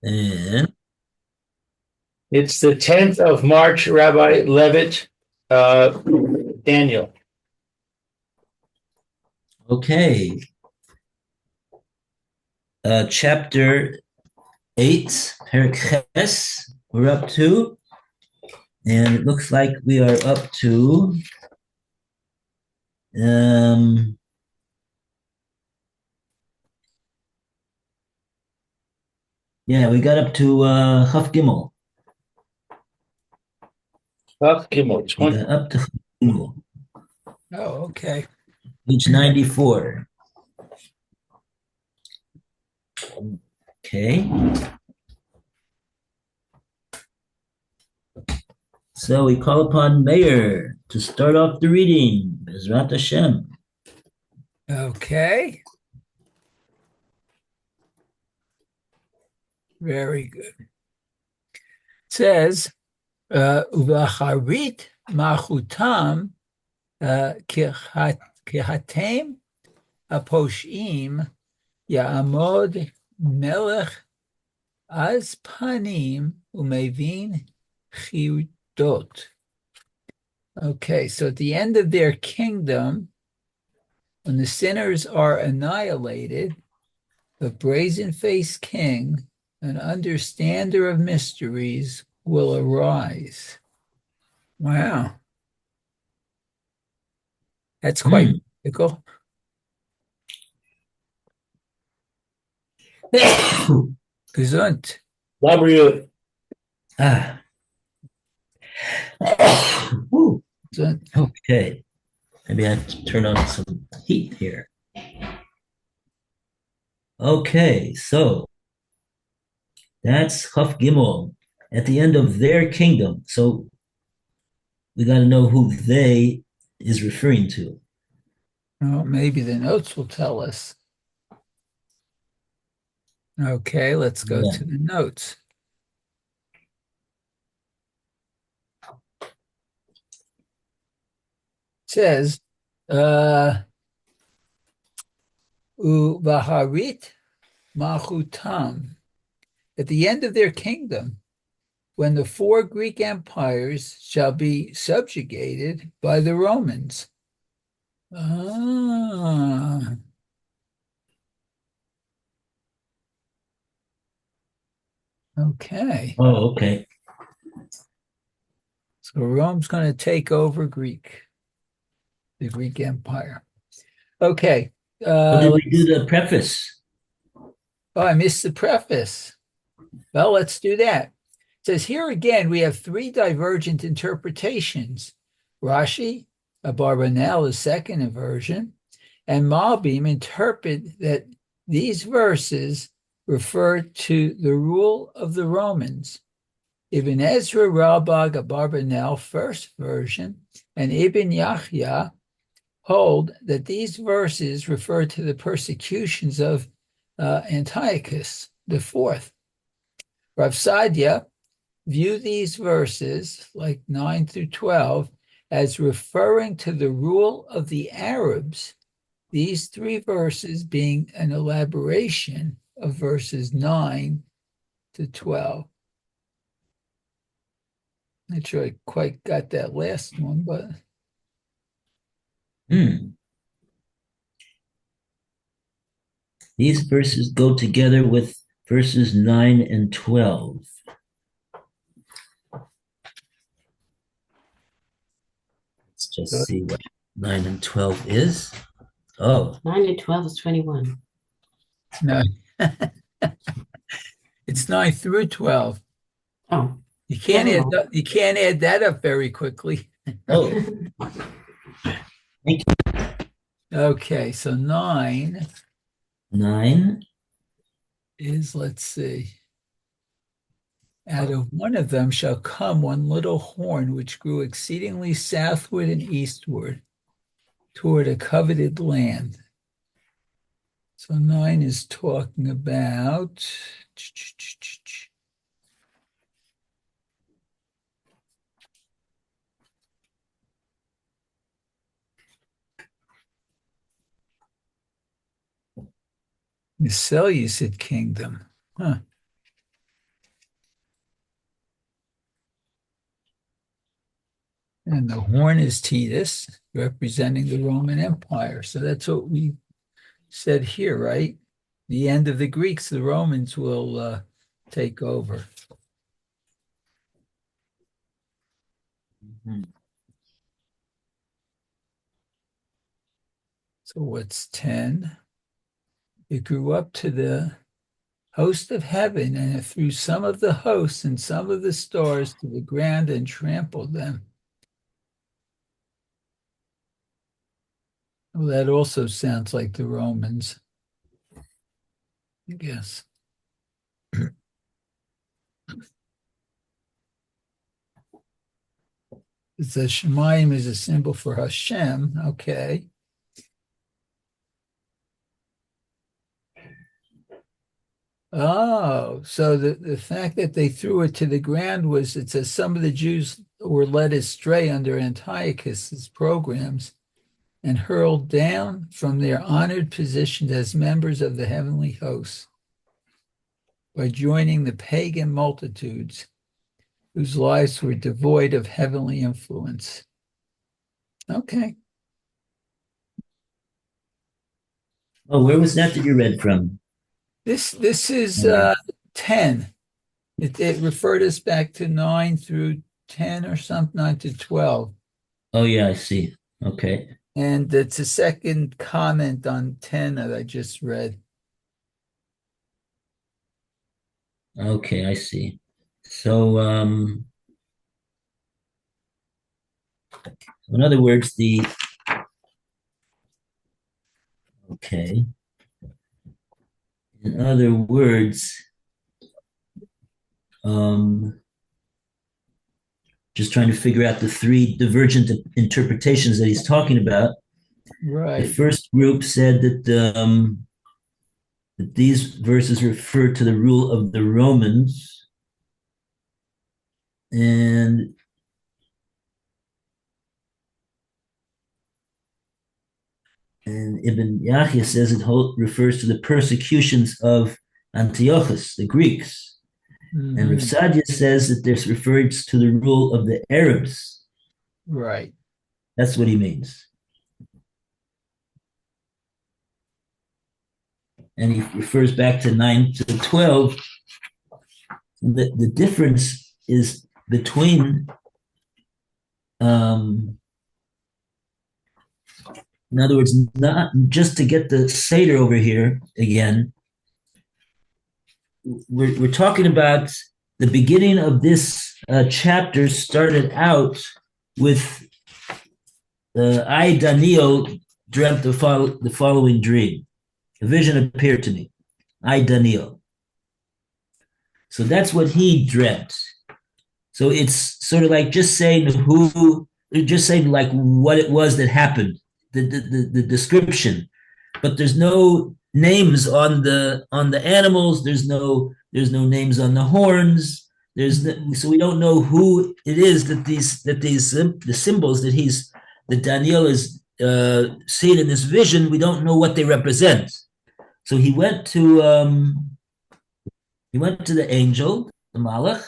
And It's the 10th of March, Rabbi Levitt, Daniel. okay, chapter 8, Perek Ches, we're up to, and it looks like we are up to, um, yeah, we got up to Chaf Gimel. Kaf Gimel, We 20. got up to Chaf Gimel, Oh, okay. page 94. Okay, so we call upon Mayor to start off the reading. Bezrat Hashem. Okay. Very good. It says, Uvacharit machutam kihatem aposhim ya'amod melech az panim umevin chiyudot. Okay, so at the end of their kingdom, when the sinners are annihilated, the brazen-faced king, an understander of mysteries, will arise. Wow, that's quite Hmm. mystical. Gesund. Gabriel. ah. Woo. Gesund. Okay, maybe I have to turn on some heat here. Okay, so that's Chaf Gimel at the end of their kingdom. So we got to know who they is referring to. Well, maybe the notes will tell us. Okay, let's go Yeah. to the notes. It says, Uvaharit Machutam. At the end of their kingdom, when the four Greek empires shall be subjugated by the Romans. Ah, okay. Oh, okay. So Rome's going to take over the Greek Empire. Okay. What did we do Let's. the preface? Oh, I missed the preface. Well, let's do that. It says here again we have three divergent interpretations. Rashi, Abarbanel, second version, and Malbim interpret that these verses refer to the rule of the Romans. Ibn Ezra, Ralbag, Abarbanel, first version, and Ibn Yahya hold that these verses refer to the persecutions of Antiochus the fourth. Rav Sadia view these verses, like 9 through 12, as referring to the rule of the Arabs, these three verses being an elaboration of verses 9 to 12. Not sure I quite got that last one, but Hmm. These verses go together with verses 9 and 12. Let's just see what 9 and 12 is. Oh, 9 and 12 is 21. no, it's 9 through 12. Oh, You can't never add mind. you can't add that up very quickly. oh, thank you. Okay, so 9 9. is, let's see, out of one of them shall come one little horn which grew exceedingly southward and eastward toward a coveted land. So 9 is talking about the Seleucid kingdom. Huh. And the horn is Titus, representing the Roman Empire. So that's what we said here, right? The end of the Greeks, the Romans will take over. Mhm. So what's 10? It grew up to the host of heaven, and it threw some of the hosts and some of the stars to the ground and trampled them. Well, that also sounds like the Romans, I guess. It says Shemayim is a symbol for Hashem. Okay. Oh, so the fact that they threw it to the ground was, it says some of the Jews were led astray under Antiochus's programs and hurled down from their honored positions as members of the heavenly hosts by joining the pagan multitudes whose lives were devoid of heavenly influence. Okay. Oh, where was that you read from? This is 10. It referred us back to 9 through 10 or something, 9 to 12. Oh, yeah, I see. Okay. And it's a second comment on 10 that I just read. Okay, I see. So, in other words, okay. In other words, just trying to figure out the three divergent interpretations that he's talking about. Right. The first group said that these verses refer to the rule of the Romans, and Ibn Yahya says it refers to the persecutions of Antiochus, the Greeks. And Rav Sadia says that this refers to the rule of the Arabs. Right. That's what he means. And he refers back to 9 to 12. The difference is between, in other words, not just to get the Seder over here again, we're talking about the beginning of this chapter started out with I, Daniel, dreamt the following dream. A vision appeared to me. I, Daniel. So that's what he dreamt. So it's sort of like just saying like what it was that happened, the description. But there's no names on the animals. There's no names on the horns. So we don't know who it is that the symbols that Daniel is seeing in this vision. We don't know what they represent. So he went to the angel, the Malach,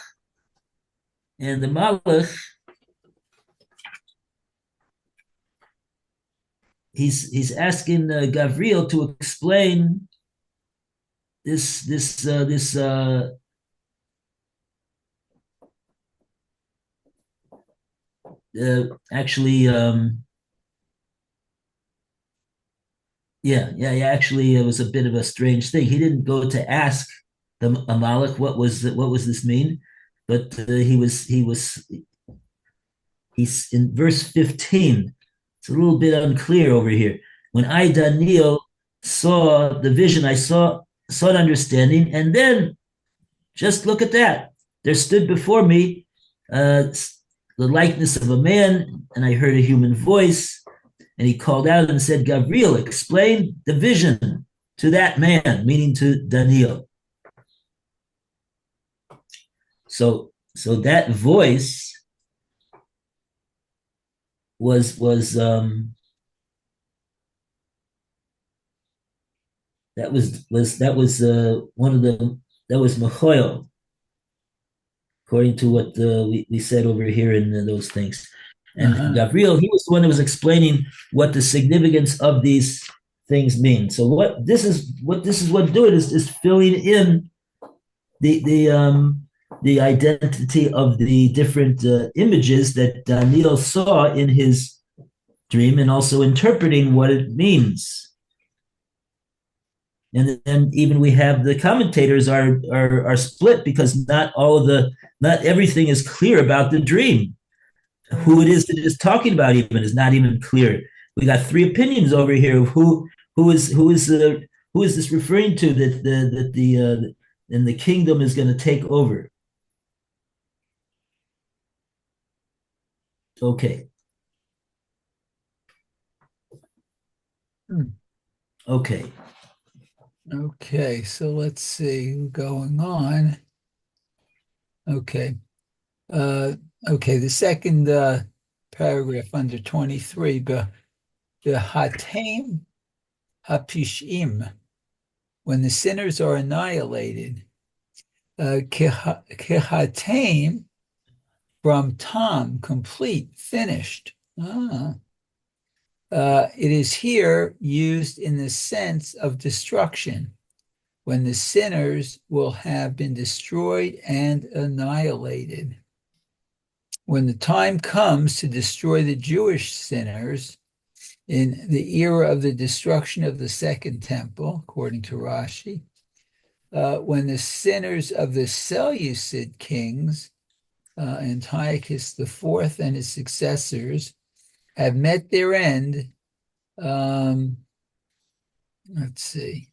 and the Malach, he's asking Gavriel to explain this actually actually it was a bit of a strange thing. He didn't go to ask the Amalek what was this mean, but he's in verse 15. It's a little bit unclear over here. When I, Daniel, saw the vision, I saw an understanding, and then just look at that. There stood before me the likeness of a man, and I heard a human voice, and he called out and said, Gabriel, explain the vision to that man, meaning to Daniel. So that voice was that was one of the that was Machoil, according to what we said over here in those things. And Gabriel, he was the one that was explaining what the significance of these things mean. So what doing is filling in the identity of the different images that Daniel saw in his dream, and also interpreting what it means. And then even we have the commentators are split, because not everything is clear about the dream. Who it is that is talking about even is not even clear. We got three opinions over here of who is this referring to, that the and the kingdom is going to take over. Okay. Okay. Okay, so let's see going on. Okay. Okay, the second paragraph under 23, the hatem hapishim, when the sinners are annihilated, kehatem, from tam, complete, finished. It is here used in the sense of destruction, when the sinners will have been destroyed and annihilated. When the time comes to destroy the Jewish sinners in the era of the destruction of the Second Temple, according to Rashi, when the sinners of the Seleucid kings, Antiochus IV and his successors, have met their end, let's see.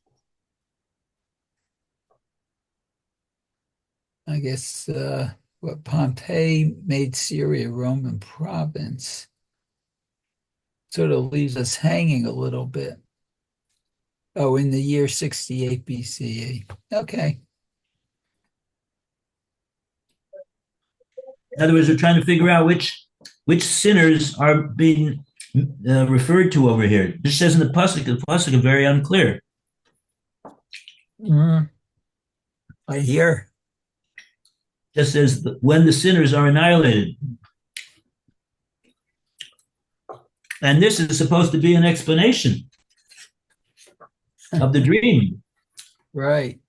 I guess what Pompey made Syria a Roman province sort of leaves us hanging a little bit. Oh, in the year 68 BCE. Okay. In other words, we're trying to figure out which sinners are being referred to over here. This says in the pasuk is very unclear. I hear. Just says when the sinners are annihilated. And this is supposed to be an explanation of the dream. Right.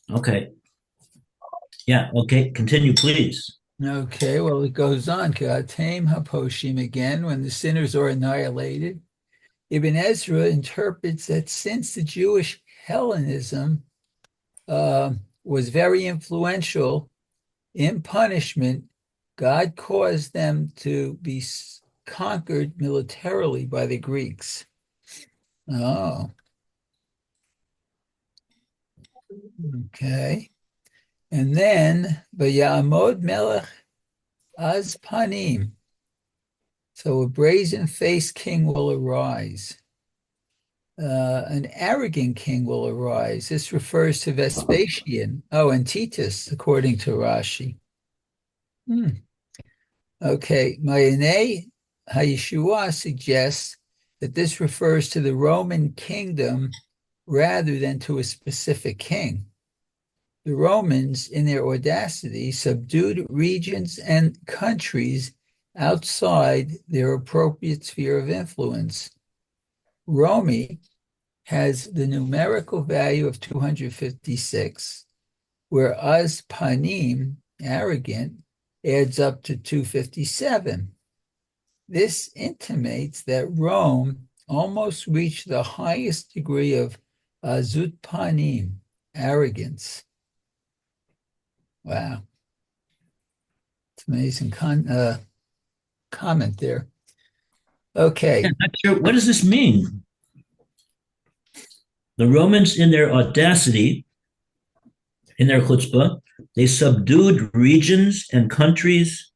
Okay. Yeah, okay. Continue, please. Okay, well, it goes on. Katem haposhim, again, when the sinners are annihilated. Ibn Ezra interprets that since the Jewish Hellenism was very influential in punishment, God caused them to be conquered militarily by the Greeks. Oh. Okay. And then, Vayamod Melech Az Panim. So a brazen-faced king will arise. An arrogant king will arise. This refers to Vespasian. Oh, and Titus, according to Rashi. Okay, Mayane Hayeshua suggests that this refers to the Roman kingdom rather than to a specific king. The Romans, in their audacity, subdued regions and countries outside their appropriate sphere of influence. Romi has the numerical value of 256, where Az Panim, arrogant, adds up to 257. This intimates that Rome almost reached the highest degree of Azut Panim, arrogance. Wow. It's amazing comment there. Okay. Yeah, not sure. What does this mean? The Romans, in their audacity, in their chutzpah, they subdued regions and countries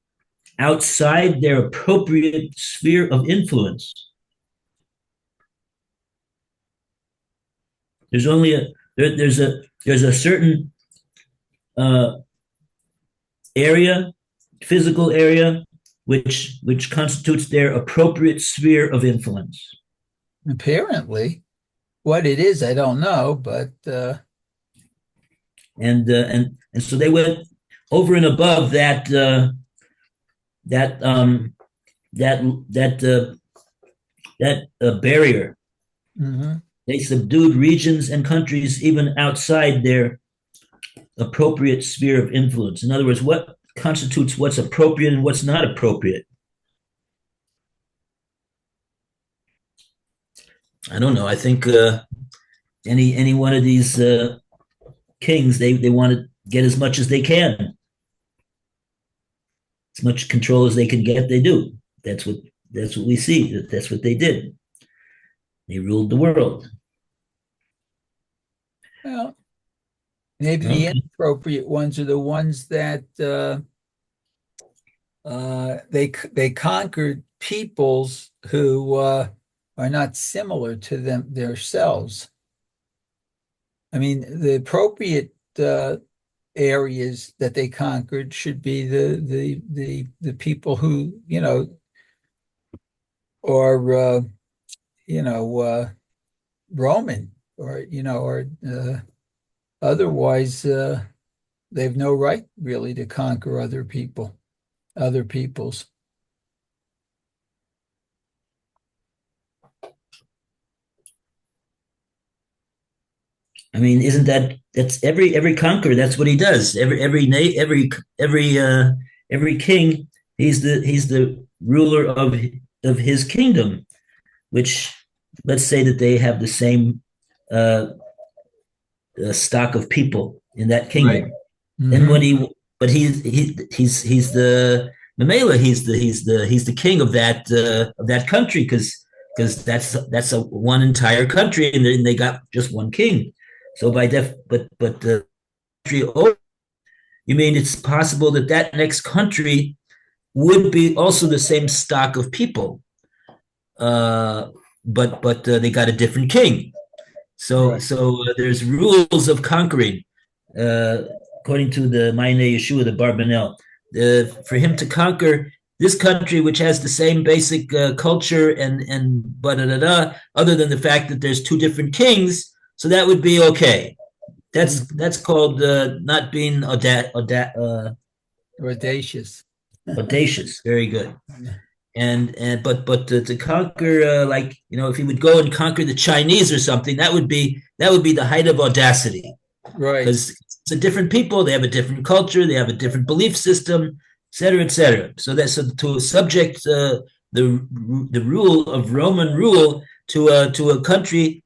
outside their appropriate sphere of influence. There's only there's a certain area, physical area, which constitutes their appropriate sphere of influence. Apparently, what it is, I don't know, but and so they went over and above that that barrier. Mhm. They subdued regions and countries even outside their appropriate sphere of influence. In other words, what constitutes what's appropriate and what's not appropriate? I don't know. I think any one of these kings, they want to get as much as they can, as much control as they can get. They do. That's what we see. That's what they did. They ruled the world. Well, maybe the Okay. inappropriate ones are the ones that they conquered peoples who are not similar to them themselves. I mean, the appropriate areas that they conquered should be the people who are Roman or otherwise they have no right really to conquer other peoples. I mean, isn't that's every conqueror? That's what he does. Every king. He's the ruler of his kingdom, which let's say that they have the same uh, stock of people in that Right. kingdom. Then Hmm. what he but he's the Mamela. He's the king of that country because that's a one entire country and they got just one king. So by def but the country over, you mean it's possible that that next country would be also the same stock of people, uh, but they got a different king. So Right. so there's rules of conquering, uh, according to the Maine Yeshua, the Barbanel. For him to conquer this country, which has the same basic culture and but other than the fact that there's two different kings, so that would be okay. Mhm. That's called not being Audacious. audacious. Very good. And to conquer like if he would go and conquer the Chinese or something, that would be the height of audacity Right. because it's a different people, they have a different culture, they have a different belief system, etc., etc. So to subject the rule of Roman rule to a country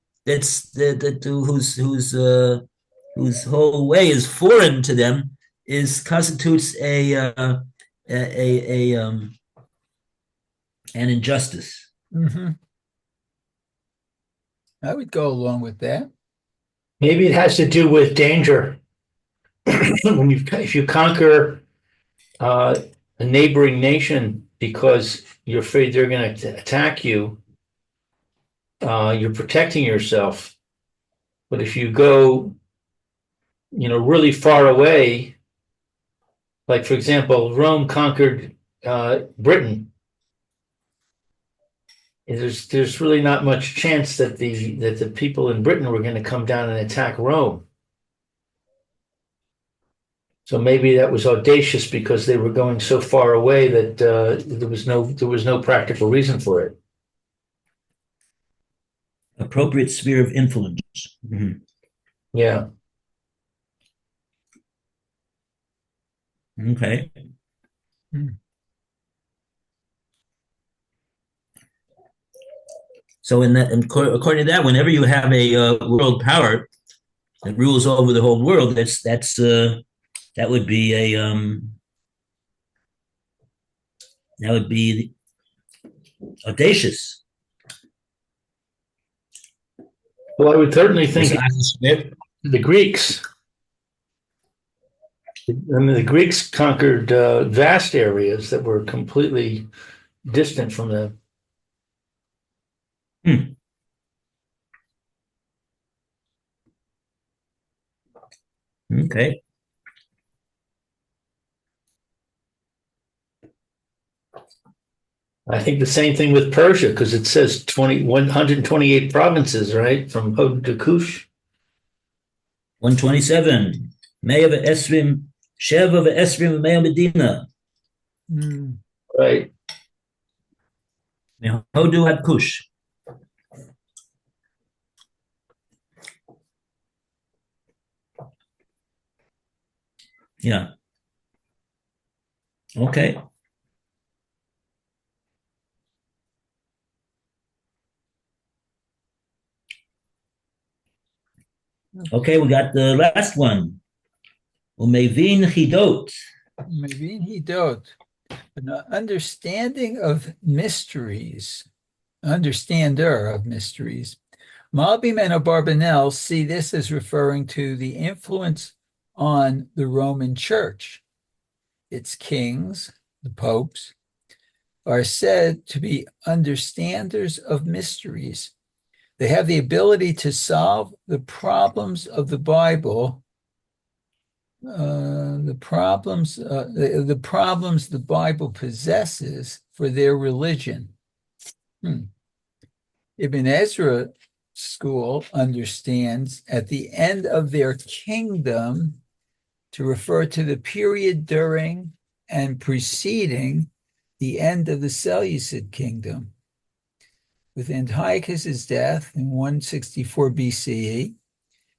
whose whole way is foreign to them is constitutes a an injustice. Hmm. I would go along with that. Maybe it has to do with danger. If you conquer uh, a neighboring nation because you're afraid they're going to attack you, you're protecting yourself. But if you go, really far away, like for example, Rome conquered Britain. There's really not much chance that the people in Britain were going to come down and attack Rome. So maybe that was audacious because they were going so far away that there was no practical reason for it. Appropriate sphere of influence. Mhm. Yeah. Okay. Mm. So according to that, whenever you have a world power that rules over the whole world, that would be audacious. Well, I would certainly think Smith. the Greeks. I mean, the Greeks conquered vast areas that were completely distant from them. Hmm. Okay. I think the same thing with Persia because it says 128 provinces, right, from Hod to Kush. 127. Mea ve'esrim, Sheva ve'esrim mea Medina. Right. Mehodu ad Kush. Yeah. Okay. Okay, we got the last one. Umevin chidot. Maybe he don't. An understanding of mysteries, understander of mysteries. Malbim and Abarbanel see this as referring to the influence on the Roman Church. Its kings, the popes, are said to be understanders of mysteries. They have the ability to solve the problems of the Bible, the problems the Bible possesses for their religion. Ibn Ezra school understands at the end of their kingdom to refer to the period during and preceding the end of the Seleucid kingdom. With Antiochus's death in 164 BCE,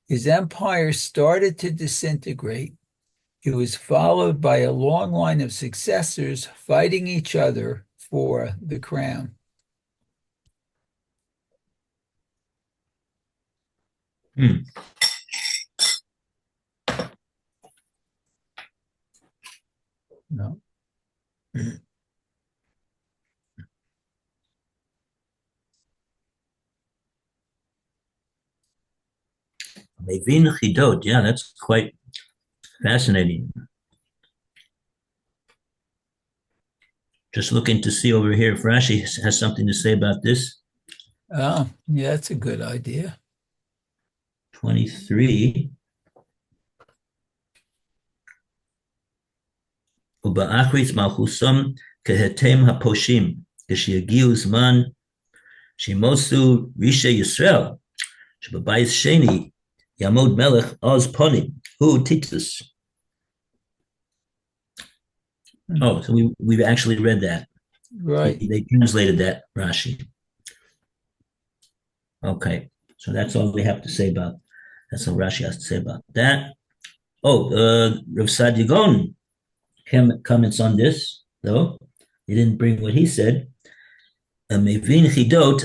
his empire started to disintegrate. It was followed by a long line of successors fighting each other for the crown. No. Umevin chidot. Yeah, that's quite fascinating. Just looking to see over here if Rashi has something to say about this. Oh, yeah, that's a good idea. 23. ובאחרית מלכוסם כהתם הפושעים, כשיגיעו זמן שימוסו רישי ישראל, שבבית שני יעמוד מלך עוז פונים, הוא טיטוס. Oh, so we've actually read that. Right. They translated that, Rashi. Okay, so that's all we have to say about, that's all Rashi has to say about that. Oh, Rav Sadia Gaon comments on this, though. He didn't bring what he said. Mevin chidot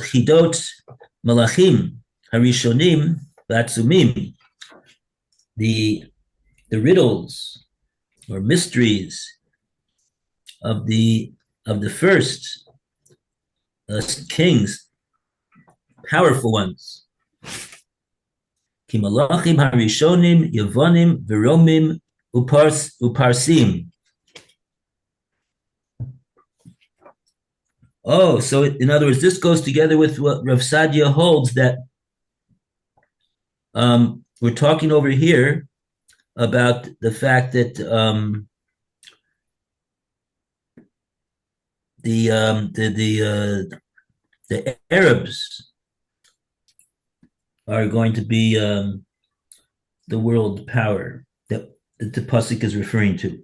malachim harishonim v'atzumim. The riddles or mysteries of the first kings, powerful ones. Ki malachim harishonim yavonim v'romim uparsim. Oh, so in other words, this goes together with what Rav Sadia holds, that we're talking over here about the fact that the Arabs are going to be the world power that the pasuk is referring to.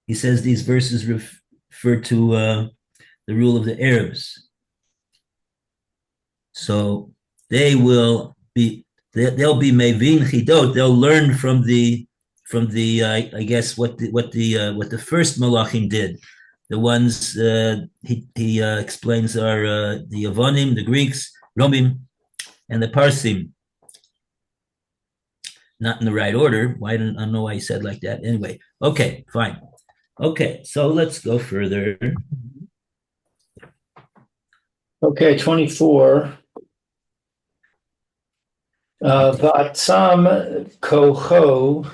He says these verses refer to the rule of the Arabs. So they'll be mevin chidot. They'll learn from the I guess what the first malachim did. The ones he explains are the Yavonim, the Greeks, Romim, and the Parsim. Not in the right order. I don't know why he said like that. Anyway, okay, fine. Okay, so let's go further. Okay, 24. Va'atzam kocho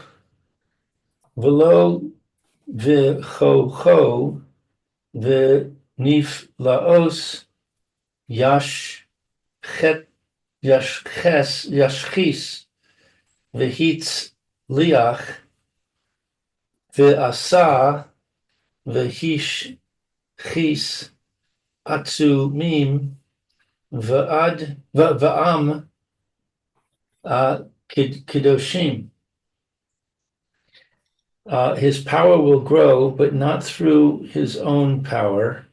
v'lo v'chocho v'niflaos yashchis v'hitz liach v'asa v'hish chis atzumim v'am Kedoshim. His power will grow, but not through his own power,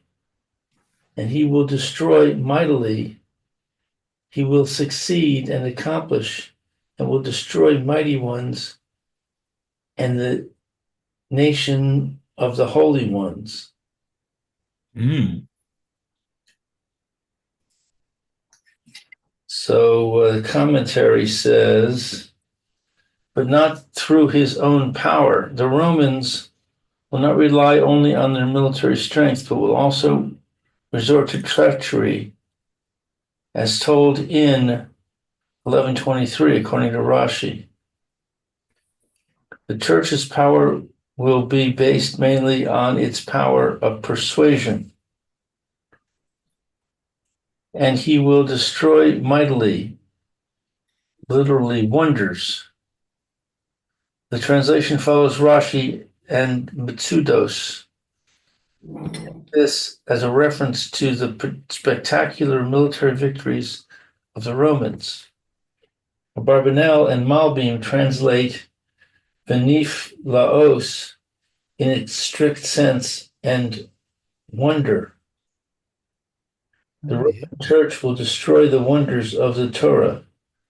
and he will destroy mightily. He will succeed and accomplish and will destroy mighty ones and the nation of the holy ones. Mm. So the commentary says, but not through his own power. The Romans will not rely only on their military strength, but will also resort to treachery, as told in 1123, according to Rashi. The church's power will be based mainly on its power of persuasion, and he will destroy mightily, literally wonders. The translation follows Rashi and Mitsudos. This as a reference to the spectacular military victories of the Romans. Barbanel and Malbim translate Benif Laos in its strict sense and wonder. The Roman Church will destroy the wonders of the Torah,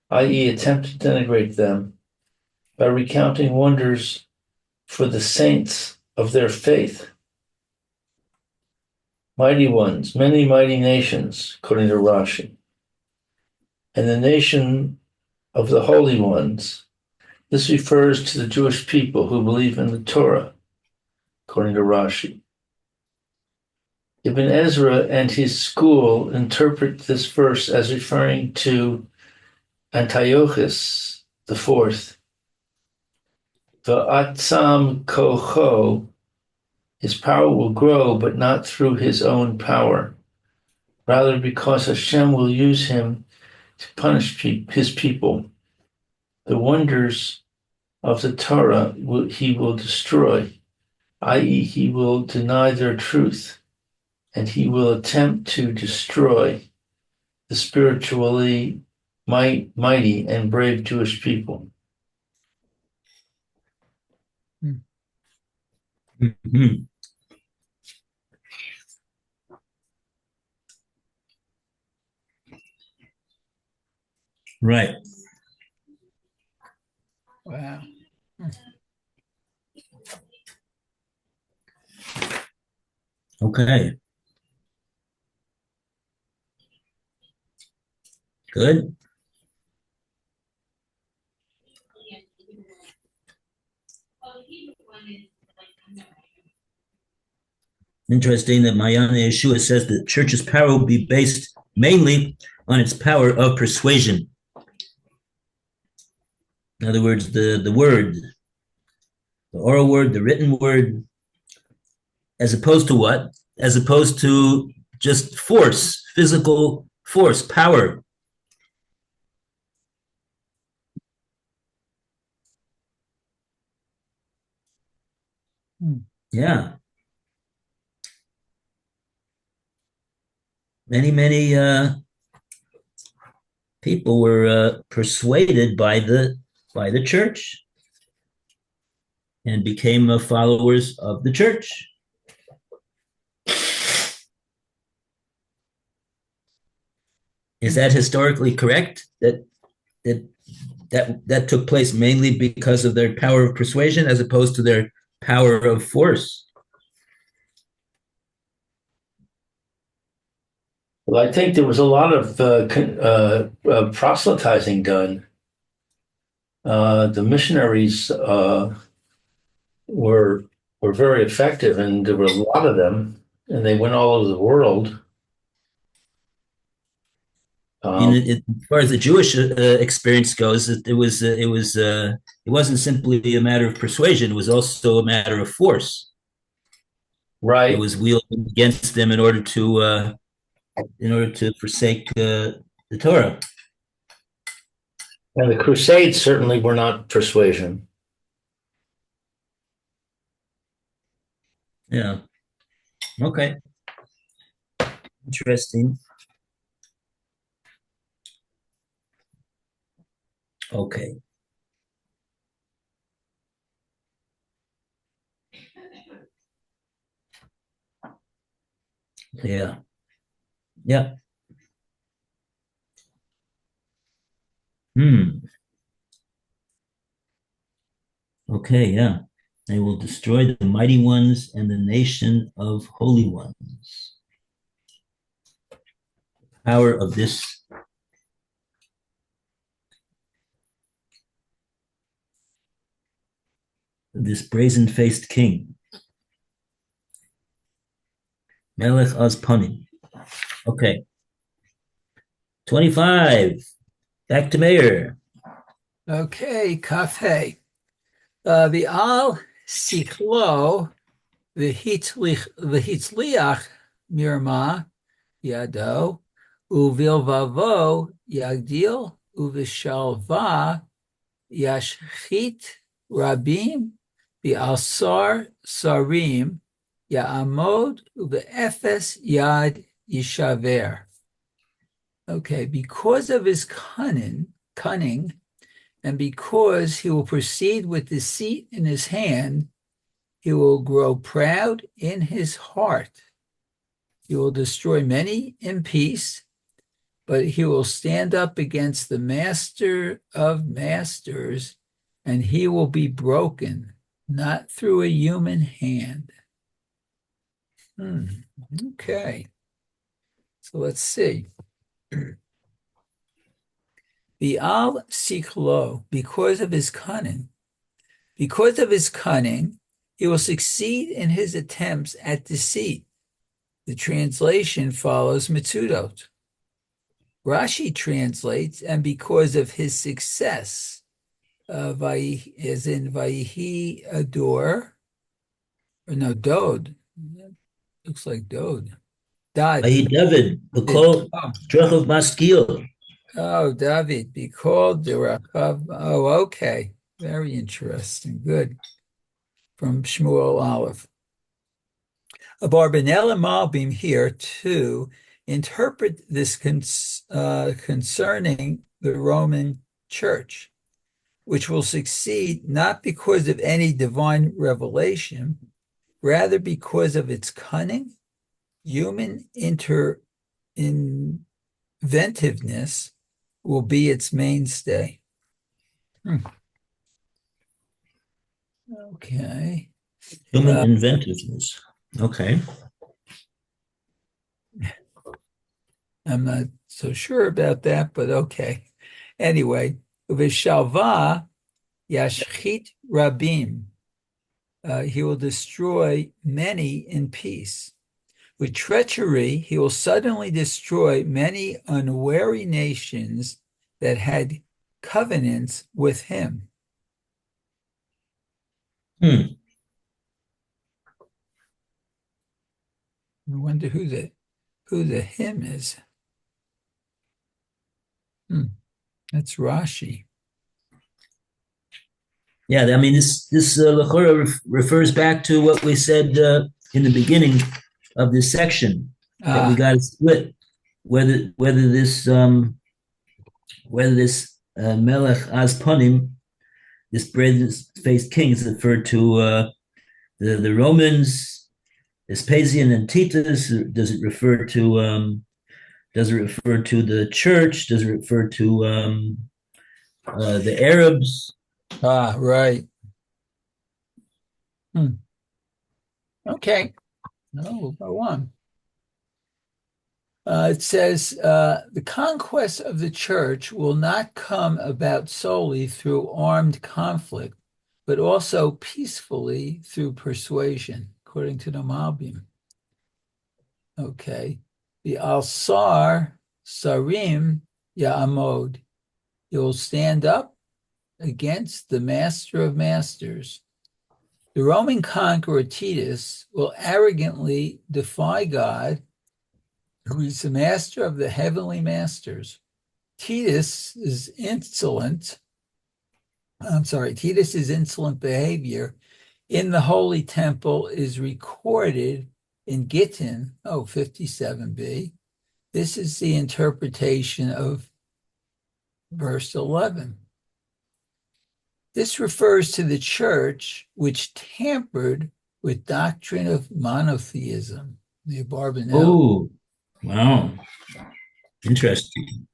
i.e., attempt to denigrate them by recounting wonders for the saints of their faith. Mighty ones, many mighty nations, according to Rashi, and the nation of the holy ones. This refers to the Jewish people who believe in the Torah, according to Rashi. Ibn Ezra and his school interpret this verse as referring to Antiochus IV. Va'atzam kocho, his power will grow, but not through his own power, rather because Hashem will use him to punish his people. The wonders of the Torah he will destroy, i.e., he will deny their truth, and he will attempt to destroy the spiritually mighty and brave Jewish people. Mhm. Right. Wow. Okay. Good. Interesting that Mayana Yeshua says the church's power will be based mainly on its power of persuasion. In other words, the word, the oral word, the written word, as opposed to what? As opposed to just force, physical force, power. Yeah. Many people were persuaded by the church and became followers of the church. Is that historically correct? That took place mainly because of their power of persuasion as opposed to their power of force? Well, I think there was a lot of proselytizing done. The missionaries were very effective, and there were a lot of them, and they went all over the world. As far as the Jewish experience goes, it wasn't simply a matter of persuasion; it was also a matter of force. It Right, was wielded against them in order to forsake the Torah. and the Crusades certainly were not persuasion. Yeah. Okay. Interesting. Okay. Yeah. Yeah. Hmm. Okay, yeah. They will destroy the mighty ones and the nation of holy ones. Power of this brazen-faced king, Melech Ozponim. Okay, 25. Back to Mayor. Okay, Kafhe. V'al sichlo v'hitzliach mirma yado uvilvavo yagdil uvishalva yashchit rabim v'alsar sarim ya'amod uve'efes yad yishaver. Okay, because of his cunning, and because he will proceed with deceit in his hand, he will grow proud in his heart. He will destroy many in peace, but he will stand up against the master of masters, and he will be broken, not through a human hand. Okay. So let's see. Bi'al siklo, because of his cunning. Because of his cunning, he will succeed in his attempts at deceit. The translation follows Mitsudot. Rashi translates, and because of his success, as in Vayihi Ador, or no, Dod. Looks like Dod. Dad. David, the call, Drachov Maskil. Oh, David, be called Derachav. Oh, okay. Very interesting. Good. From Shmuel Aleph. Abarbanel and Malbim here to interpret this concerning the Roman Church, which will succeed not because of any divine revelation, rather because of its cunning, human inventiveness will be its mainstay. Okay. Human inventiveness. Okay. I'm not so sure about that, but okay. Anyway, Vishalva Yashchit Rabim. He will destroy many in peace. With treachery, he will suddenly destroy many unwary nations that had covenants with him. I wonder who the him is. That's Rashi. Yeah, I mean, this Lechora refers back to what we said in the beginning of this section, that we got to split whether this Melech Azponim, this brazen-faced king, is referred to the Romans, Vespasian and Titus. Does it refer to the church? Does it refer to the Arabs? Right. Okay. No, we'll go on. It says, the conquest of the church will not come about solely through armed conflict, but also peacefully through persuasion, according to the Malbim. Okay. The Alsar Sarim Ya'amod. He will stand up against the master of masters. The Roman conqueror Titus will arrogantly defy God, who is the master of the heavenly masters. Titus's insolent behavior in the holy temple is recorded in Gittin, 57b. This is the interpretation of verse 11. This refers to the church which tampered with doctrine of monotheism. the Barbanel. Oh, wow. Interesting.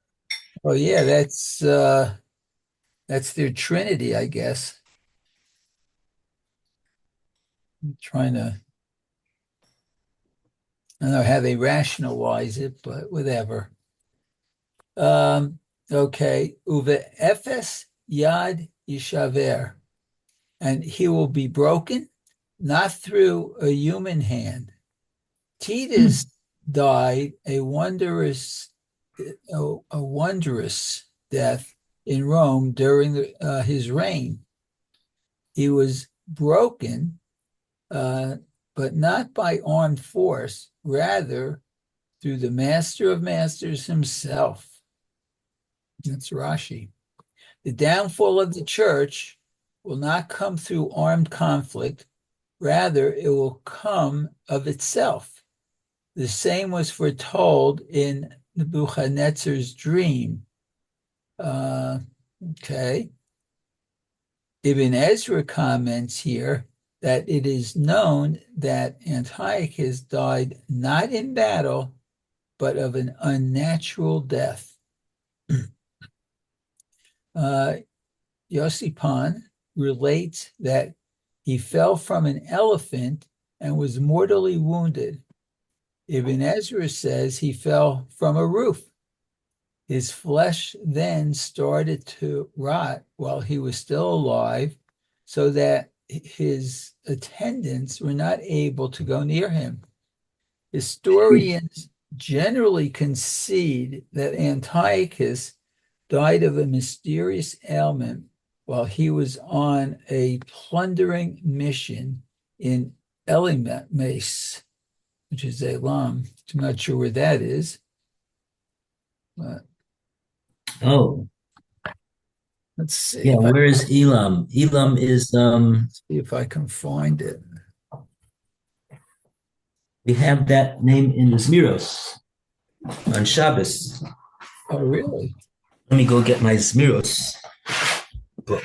Oh yeah, that's their trinity, I guess. I'm trying to, I don't know how they rationalize it, but whatever. Um, okay. Uve Ephes Yad Yishaver, and he will be broken, not through a human hand. Titus died a wondrous death in Rome during his reign. He was broken, uh, but not by armed force, rather through the Master of Masters himself. That's Rashi. The downfall of the church will not come through armed conflict, rather, it will come of itself. The same was foretold in Nebuchadnezzar's dream. Okay. Ibn Ezra comments here that it is known that Antiochus died not in battle, but of an unnatural death. Yosipan relates that he fell from an elephant and was mortally wounded. Ibn Ezra says he fell from a roof. His flesh then started to rot while he was still alive, so that his attendants were not able to go near him. Historians generally concede that Antiochus died of a mysterious ailment while he was on a plundering mission in Elymas, which is Elam. I'm not sure where that is. But Oh, let's see yeah. if I Where is Elam? Elam is see if I can find it. we have that name in the Zmiros on Shabbos. Oh, really? Let me go get my Zmiros book.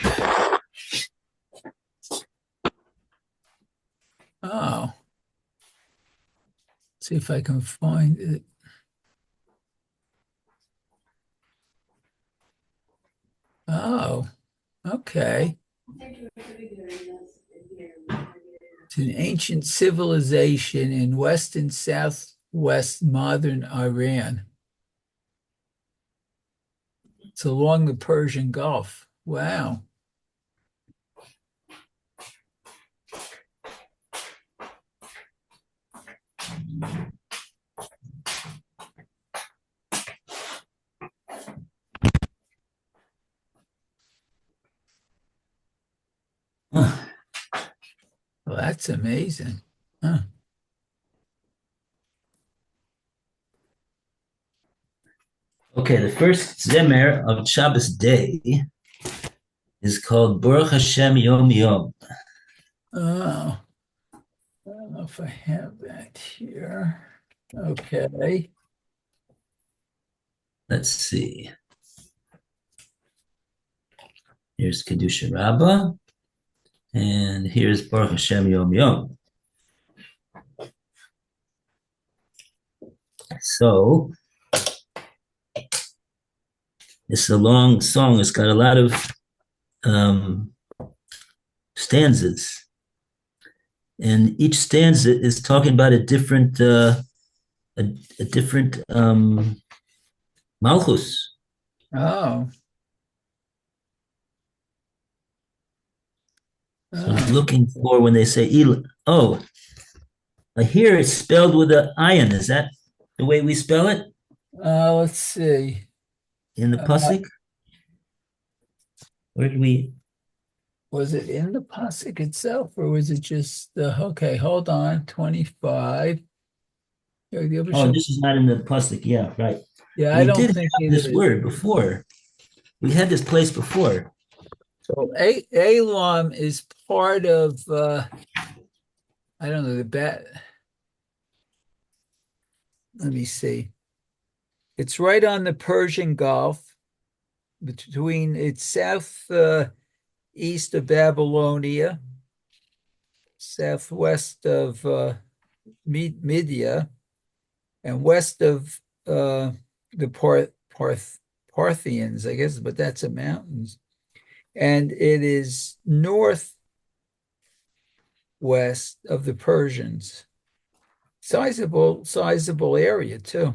Oh, see if I can find it. Oh, okay. It's an ancient civilization in west and southwest modern Iran. It's along the Persian Gulf. Wow. Huh. Well, that's amazing. Huh. Okay, the first Zemer of Shabbos day is called Baruch Hashem Yom Yom. Oh, I don't know if I have that here. Okay. Let's see. Here's Kedusha Rabbah, and here's Baruch Hashem Yom Yom. So it's a long song. It's got a lot of um, stanzas, and each stanza is talking about a different malchus. Oh, So I'm oh. looking for when they say El. Oh, I hear it's spelled with an ayin. Is that the way we spell it Let's see. in the Uh, pasuk? Where did we? Was it in the pasuk itself, or was it just the? Okay, hold on. 25. Oh, this is not in the pasuk. Yeah, right. Yeah, I We don't did think have it this is. word before. We had this place before. So Elam is part of I don't know the bat. Let me see. It's right on the Persian Gulf between it's south east of Babylonia, southwest of Media, and west of the Parthians, I guess, but that's a mountains. And it is northwest of the Persians. Sizable area too.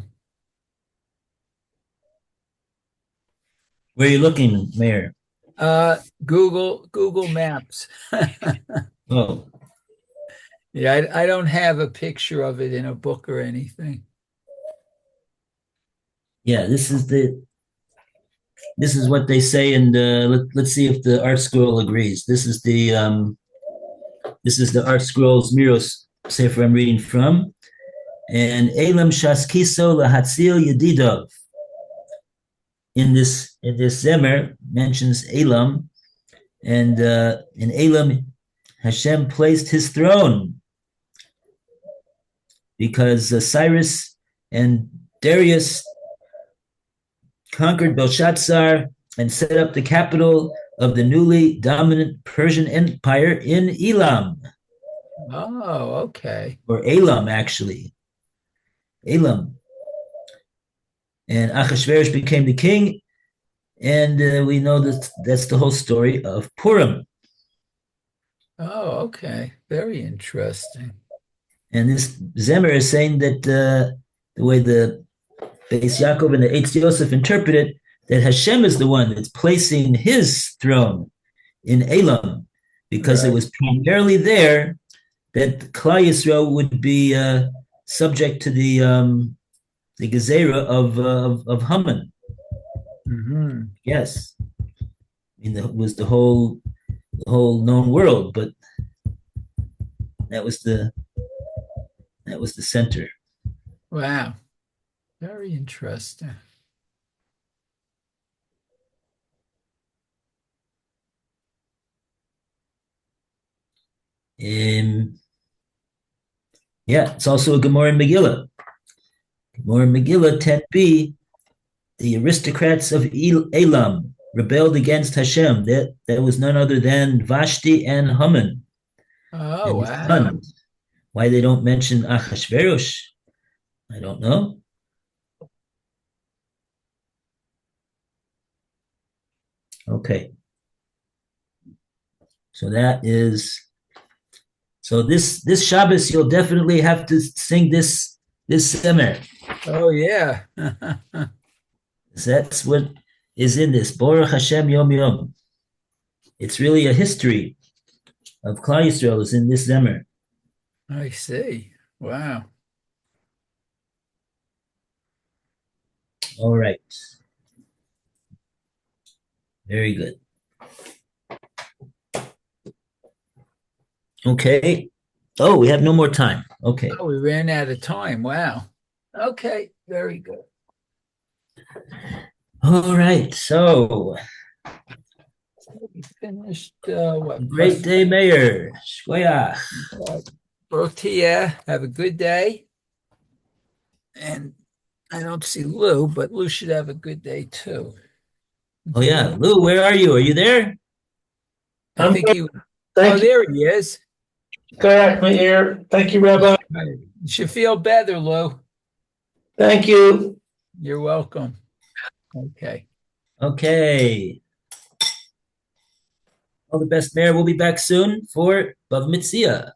Where are you looking, Mayor? Google Maps. Oh, Yeah, I don't have a picture of it in a book or anything. yeah. This is what they say, and let's see if the art scroll agrees. This is the art scrolls Miros Sefer I'm reading from, and Elam Shaskiso Lahatzil Yedidov. In this Zemer mentions Elam, and in Elam Hashem placed his throne because Cyrus and Darius conquered Belshazzar and set up the capital of the newly dominant Persian Empire in Elam, Oh, okay. or Elam, actually. Elam. And Achashverosh became the king, and we know that that's the whole story of Purim. Oh, okay. Very interesting. And this Zemer is saying that the way the Beis Yaakov and the Eitz Yosef interpret it, that Hashem is the one that's placing his throne in Elam, because it Right. was primarily there that Klal Yisrael would be subject to the Gezerah of Haman. Hmm. Yes, I mean it was the whole known world, but that was the center. Wow. Very interesting. Yeah, it's also a Gemara in Megillah. Gemara in Megillah 10b, the aristocrats of Elam rebelled against Hashem. That was none other than Vashti and Haman Oh, and his wow. sons. Why they don't mention Achashverosh, I don't know. Okay, so this Shabbos you'll definitely have to sing this semer. Oh, yeah. That's what is in this Baruch Hashem Yom Yom. It's really a history of Klal Yisrael is in this zemer. I see. Wow. All right, very good. Okay. Oh, we have no more time. Okay. Oh, we ran out of time. Wow. Okay. Very good. All right. So, We finished what? great day, Mayor. Shkoyach. Both to you. Have a good day. And I don't see Lou, but Lou should have a good day too. Oh yeah, Lou, where are you? Are you there? I I'm think good. he. Oh, Thank you. there he is. Correct me here. Thank you, Rabbi. You should feel better, Lou. Thank you. You're welcome. Okay. Okay. All the best, Mayor. We'll be back soon for Bav Mitzia.